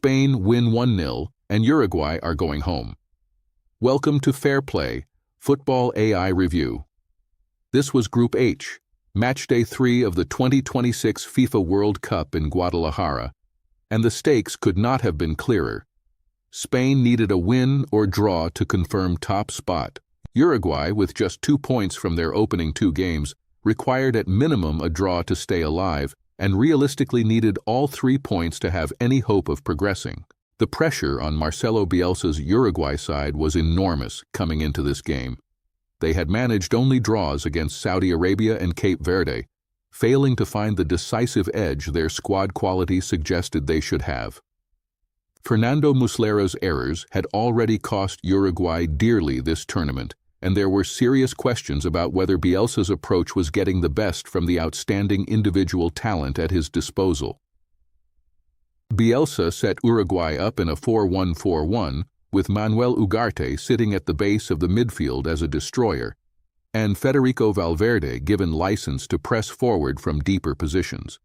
Spain win 1-0, and Uruguay are going home. Welcome to FairPlay, Football AI Review. This was Group H, Matchday 3 of the 2026 FIFA World Cup in Guadalajara, and the stakes could not have been clearer. Spain needed a win or draw to confirm top spot. Uruguay, with just 2 points from their opening 2 games, required at minimum a draw to stay alive, and realistically needed all 3 points to have any hope of progressing. The pressure on Marcelo Bielsa's Uruguay side was enormous coming into this game. They had managed only draws against Saudi Arabia and Cape Verde, failing to find the decisive edge their squad quality suggested they should have. Fernando Muslera's errors had already cost Uruguay dearly this tournament, and there were serious questions about whether Bielsa's approach was getting the best from the outstanding individual talent at his disposal. Bielsa set Uruguay up in a 4-1-4-1, with Manuel Ugarte sitting at the base of the midfield as a destroyer, and Federico Valverde given license to press forward from deeper positions.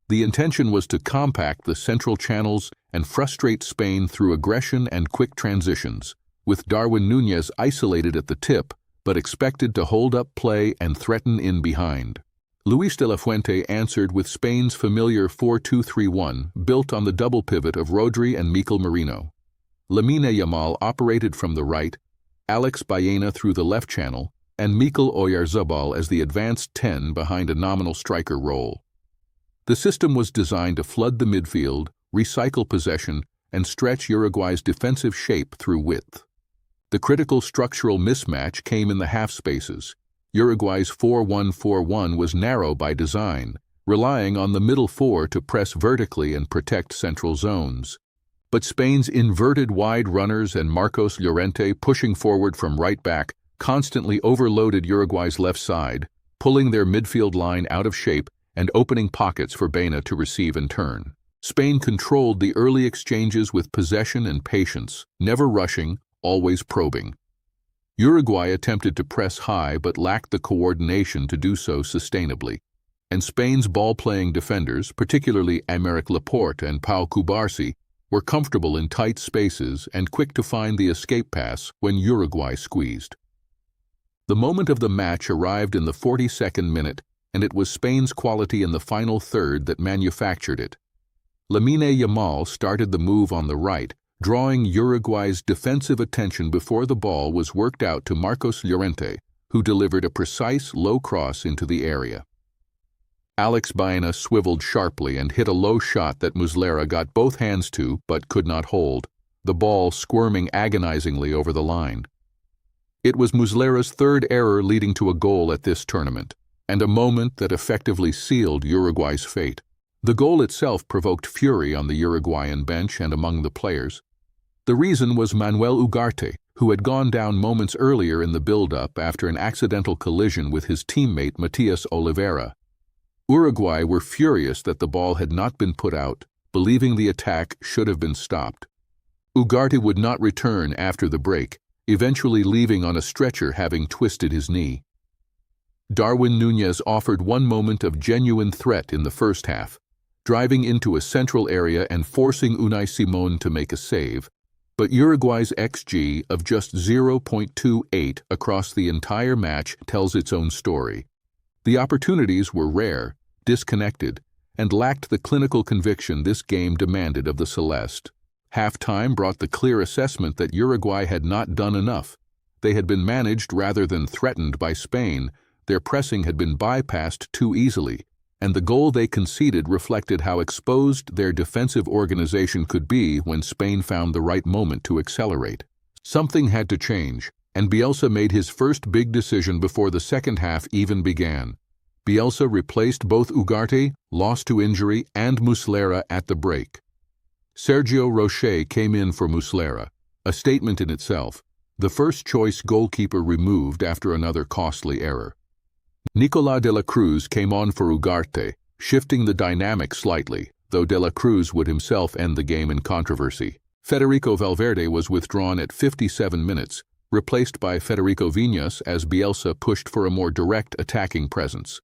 The intention was to compact the central channels and frustrate Spain through aggression and quick transitions, with Darwin Núñez isolated at the tip, but expected to hold up play and threaten in behind. Luis de la Fuente answered with Spain's familiar 4-2-3-1, built on the double pivot of Rodri and Mikel Merino. Lamine Yamal operated from the right, Alex Baena through the left channel, and Mikel Oyarzabal as the advanced 10 behind a nominal striker role. The system was designed to flood the midfield, recycle possession, and stretch Uruguay's defensive shape through width. The critical structural mismatch came in the half spaces. Uruguay's 4-1-4-1 was narrow by design, relying on the middle 4 to press vertically and protect central zones. But Spain's inverted wide runners and Marcos Llorente pushing forward from right back constantly overloaded Uruguay's left side, pulling their midfield line out of shape and opening pockets for Baena to receive and turn. Spain controlled the early exchanges with possession and patience, never rushing, always probing. Uruguay attempted to press high but lacked the coordination to do so sustainably, and Spain's ball-playing defenders, particularly Aymeric Laporte and Pau Cubarsí, were comfortable in tight spaces and quick to find the escape pass when Uruguay squeezed. The moment of the match arrived in the 42nd minute, and it was Spain's quality in the final third that manufactured it. Lamine Yamal started the move on the right, drawing Uruguay's defensive attention before the ball was worked out to Marcos Llorente, who delivered a precise low cross into the area. Alex Baena swiveled sharply and hit a low shot that Muslera got both hands to but could not hold, the ball squirming agonizingly over the line. It was Muslera's third error leading to a goal at this tournament, and a moment that effectively sealed Uruguay's fate. The goal itself provoked fury on the Uruguayan bench and among the players. The reason was Manuel Ugarte, who had gone down moments earlier in the build-up after an accidental collision with his teammate Matias Oliveira. Uruguay were furious that the ball had not been put out, believing the attack should have been stopped. Ugarte would not return after the break, eventually leaving on a stretcher having twisted his knee. Darwin Núñez offered one moment of genuine threat in the first half, driving into a central area and forcing Unai Simón to make a save, but Uruguay's XG of just 0.28 across the entire match tells its own story. The opportunities were rare, disconnected, and lacked the clinical conviction this game demanded of the Celeste. Halftime brought the clear assessment that Uruguay had not done enough. They had been managed rather than threatened by Spain. Their pressing had been bypassed too easily, and the goal they conceded reflected how exposed their defensive organization could be when Spain found the right moment to accelerate. Something had to change, and Bielsa made his first big decision before the second half even began. Bielsa replaced both Ugarte, lost to injury, and Muslera at the break. Sergio Rocher came in for Muslera, a statement in itself, the first-choice goalkeeper removed after another costly error. Nicolás de la Cruz came on for Ugarte, shifting the dynamic slightly, though de la Cruz would himself end the game in controversy. Federico Valverde was withdrawn at 57 minutes, replaced by Federico Viñas as Bielsa pushed for a more direct attacking presence.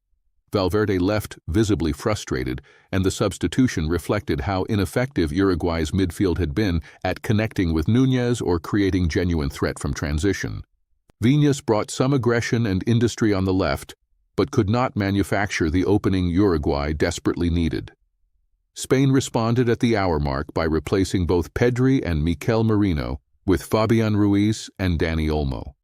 Valverde left visibly frustrated, and the substitution reflected how ineffective Uruguay's midfield had been at connecting with Núñez or creating genuine threat from transition. Viñas brought some aggression and industry on the left, but could not manufacture the opening Uruguay desperately needed. Spain responded at the hour mark by replacing both Pedri and Mikel Merino with Fabian Ruiz and Dani Olmo.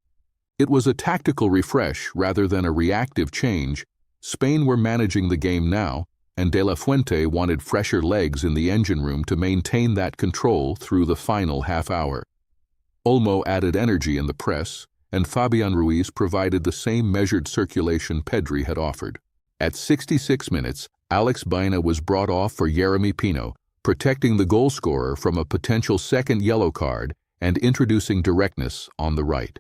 It was a tactical refresh rather than a reactive change. Spain were managing the game now, and De La Fuente wanted fresher legs in the engine room to maintain that control through the final half hour. Olmo added energy in the press, and Fabian Ruiz provided the same measured circulation Pedri had offered. At 66 minutes, Alex Baena was brought off for Yeremy Pino, protecting the goalscorer from a potential second yellow card and introducing directness on the right.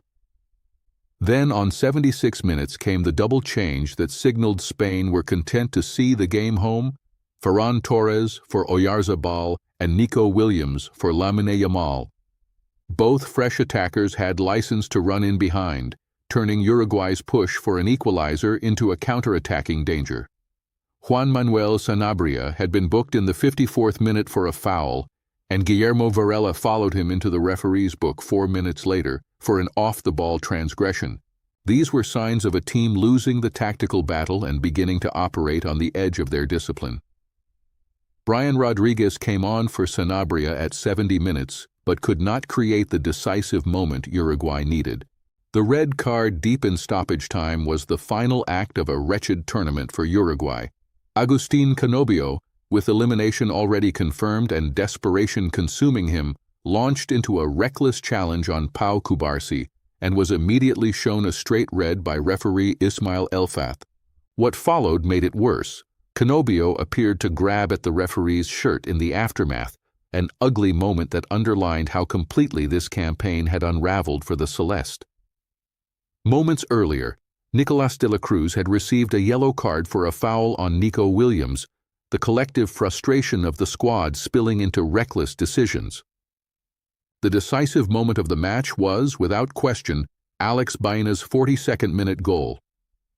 Then on 76 minutes came the double change that signaled Spain were content to see the game home: Ferran Torres for Oyarzabal and Nico Williams for Lamine Yamal. Both fresh attackers had license to run in behind, turning Uruguay's push for an equalizer into a counter-attacking danger. Juan Manuel Sanabria had been booked in the 54th minute for a foul, and Guillermo Varela followed him into the referee's book 4 minutes later for an off-the-ball transgression. These were signs of a team losing the tactical battle and beginning to operate on the edge of their discipline. Brian Rodriguez came on for Sanabria at 70 minutes, but could not create the decisive moment Uruguay needed. The red card deep in stoppage time was the final act of a wretched tournament for Uruguay. Agustín Canobio, with elimination already confirmed and desperation consuming him, launched into a reckless challenge on Pau Cubarsí and was immediately shown a straight red by referee Ismail Elfath. What followed made it worse. Canobio appeared to grab at the referee's shirt in the aftermath, an ugly moment that underlined how completely this campaign had unraveled for the Celeste. Moments earlier, Nicolas de la Cruz had received a yellow card for a foul on Nico Williams, the collective frustration of the squad spilling into reckless decisions. The decisive moment of the match was, without question, Alex Baena's 42nd minute goal.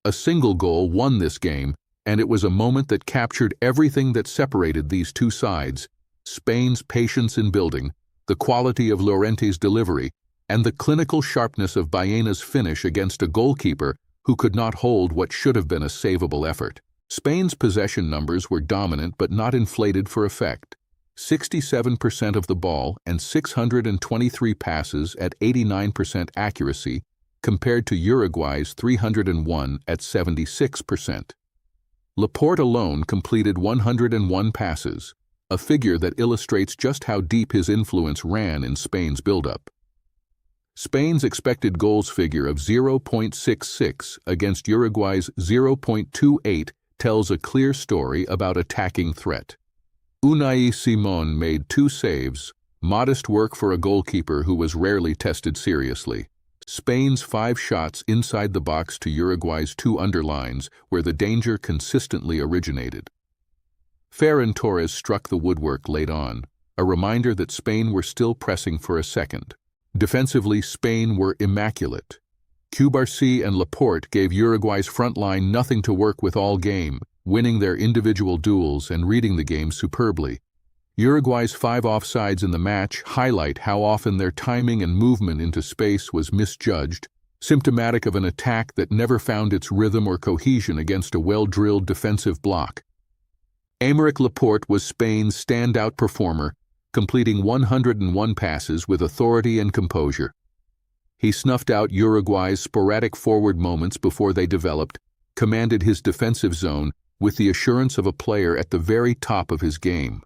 A single goal won this game, and it was a moment that captured everything that separated these two sides: Spain's patience in building, the quality of Llorente's delivery, and the clinical sharpness of Baena's finish against a goalkeeper who could not hold what should have been a savable effort. Spain's possession numbers were dominant but not inflated for effect. 67% of the ball and 623 passes at 89% accuracy, compared to Uruguay's 301 at 76%. Laporte alone completed 101 passes, a figure that illustrates just how deep his influence ran in Spain's build-up. Spain's expected goals figure of 0.66 against Uruguay's 0.28 tells a clear story about attacking threat. Unai Simon made 2 saves, modest work for a goalkeeper who was rarely tested seriously. Spain's 5 shots inside the box to Uruguay's 2 underlines, where the danger consistently originated. Ferran Torres struck the woodwork late on, a reminder that Spain were still pressing for a second. Defensively, Spain were immaculate. Cubarsí and Laporte gave Uruguay's front line nothing to work with all game, winning their individual duels and reading the game superbly. Uruguay's 5 offsides in the match highlight how often their timing and movement into space was misjudged, symptomatic of an attack that never found its rhythm or cohesion against a well-drilled defensive block. Aymeric Laporte was Spain's standout performer, completing 101 passes with authority and composure. He snuffed out Uruguay's sporadic forward moments before they developed, commanded his defensive zone with the assurance of a player at the very top of his game.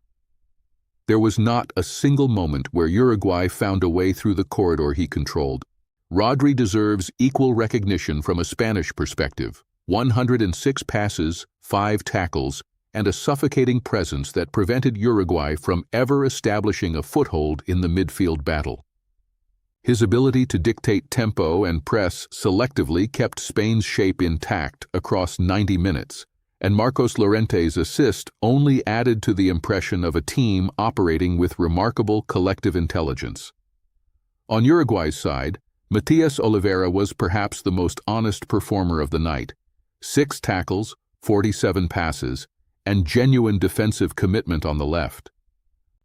There was not a single moment where Uruguay found a way through the corridor he controlled. Rodri deserves equal recognition from a Spanish perspective: 106 passes, 5 tackles, and a suffocating presence that prevented Uruguay from ever establishing a foothold in the midfield battle. His ability to dictate tempo and press selectively kept Spain's shape intact across 90 minutes, and Marcos Llorente's assist only added to the impression of a team operating with remarkable collective intelligence. On Uruguay's side, Matias Oliveira was perhaps the most honest performer of the night: 6 tackles, 47 passes, and genuine defensive commitment on the left.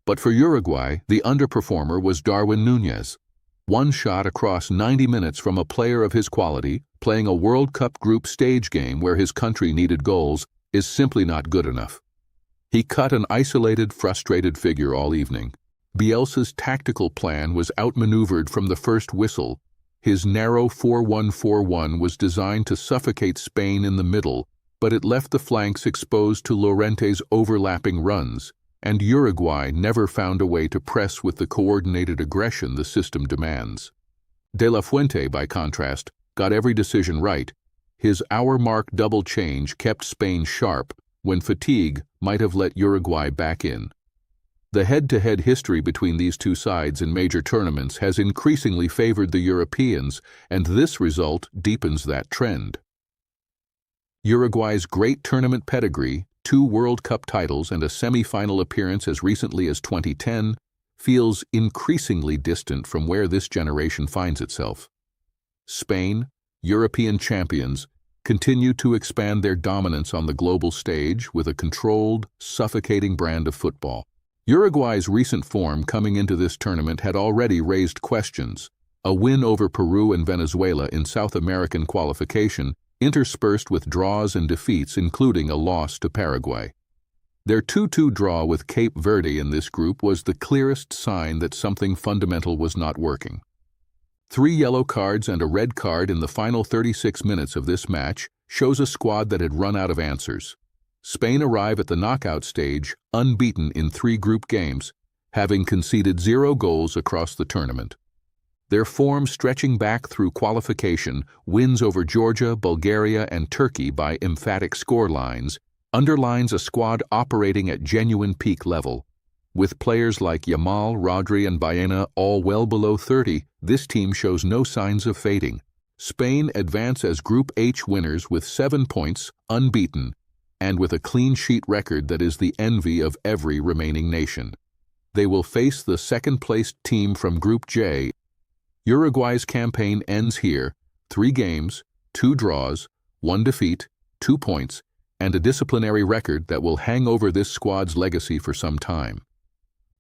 But for Uruguay, the underperformer was Darwin Núñez. One shot across 90 minutes from a player of his quality, playing a World Cup group stage game where his country needed goals, is simply not good enough. He cut an isolated, frustrated figure all evening. Bielsa's tactical plan was outmaneuvered from the first whistle. His narrow 4-1-4-1 was designed to suffocate Spain in the middle, but it left the flanks exposed to Llorente's overlapping runs, and Uruguay never found a way to press with the coordinated aggression the system demands. De La Fuente, by contrast, got every decision right. His hour-mark double change kept Spain sharp when fatigue might have let Uruguay back in. The head-to-head history between these two sides in major tournaments has increasingly favored the Europeans, and this result deepens that trend. Uruguay's great tournament pedigree, 2 World Cup titles and a semi-final appearance as recently as 2010, feels increasingly distant from where this generation finds itself. Spain, European champions, continue to expand their dominance on the global stage with a controlled, suffocating brand of football. Uruguay's recent form coming into this tournament had already raised questions. A win over Peru and Venezuela in South American qualification, interspersed with draws and defeats, including a loss to Paraguay. Their 2-2 draw with Cape Verde in this group was the clearest sign that something fundamental was not working. 3 yellow cards and a red card in the final 36 minutes of this match shows a squad that had run out of answers. Spain arrive at the knockout stage unbeaten in 3 group games, having conceded 0 goals across the tournament. Their form stretching back through qualification, wins over Georgia, Bulgaria, and Turkey by emphatic scorelines, underlines a squad operating at genuine peak level. With players like Yamal, Rodri, and Baena all well below 30, this team shows no signs of fading. Spain advance as Group H winners with 7 points, unbeaten, and with a clean sheet record that is the envy of every remaining nation. They will face the second-placed team from Group J. Uruguay's campaign ends here: 3 games, 2 draws, 1 defeat, 2 points, and a disciplinary record that will hang over this squad's legacy for some time.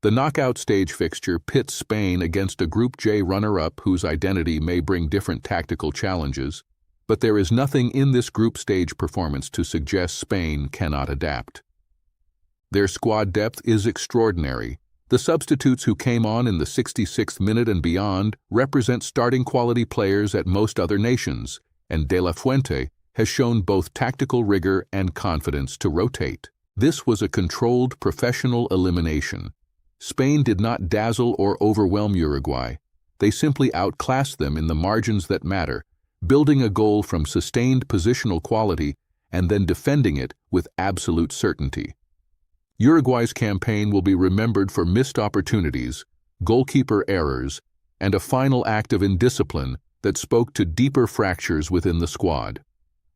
The knockout stage fixture pits Spain against a Group J runner-up whose identity may bring different tactical challenges, but there is nothing in this group stage performance to suggest Spain cannot adapt. Their squad depth is extraordinary. The substitutes who came on in the 66th minute and beyond represent starting quality players at most other nations, and De La Fuente has shown both tactical rigor and confidence to rotate. This was a controlled professional elimination. Spain did not dazzle or overwhelm Uruguay. They simply outclassed them in the margins that matter, building a goal from sustained positional quality and then defending it with absolute certainty. Uruguay's campaign will be remembered for missed opportunities, goalkeeper errors, and a final act of indiscipline that spoke to deeper fractures within the squad.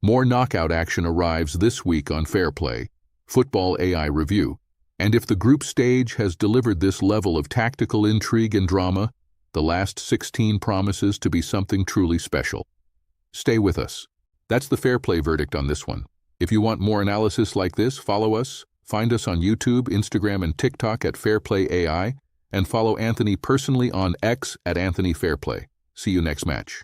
More knockout action arrives this week on FairPlay, Football AI Review, and if the group stage has delivered this level of tactical intrigue and drama, the last 16 promises to be something truly special. Stay with us. That's the FairPlay verdict on this one. If you want more analysis like this, follow us. Find us on YouTube, Instagram, and TikTok at FairPlay AI, and follow Anthony personally on X at Anthony Fairplay. See you next match.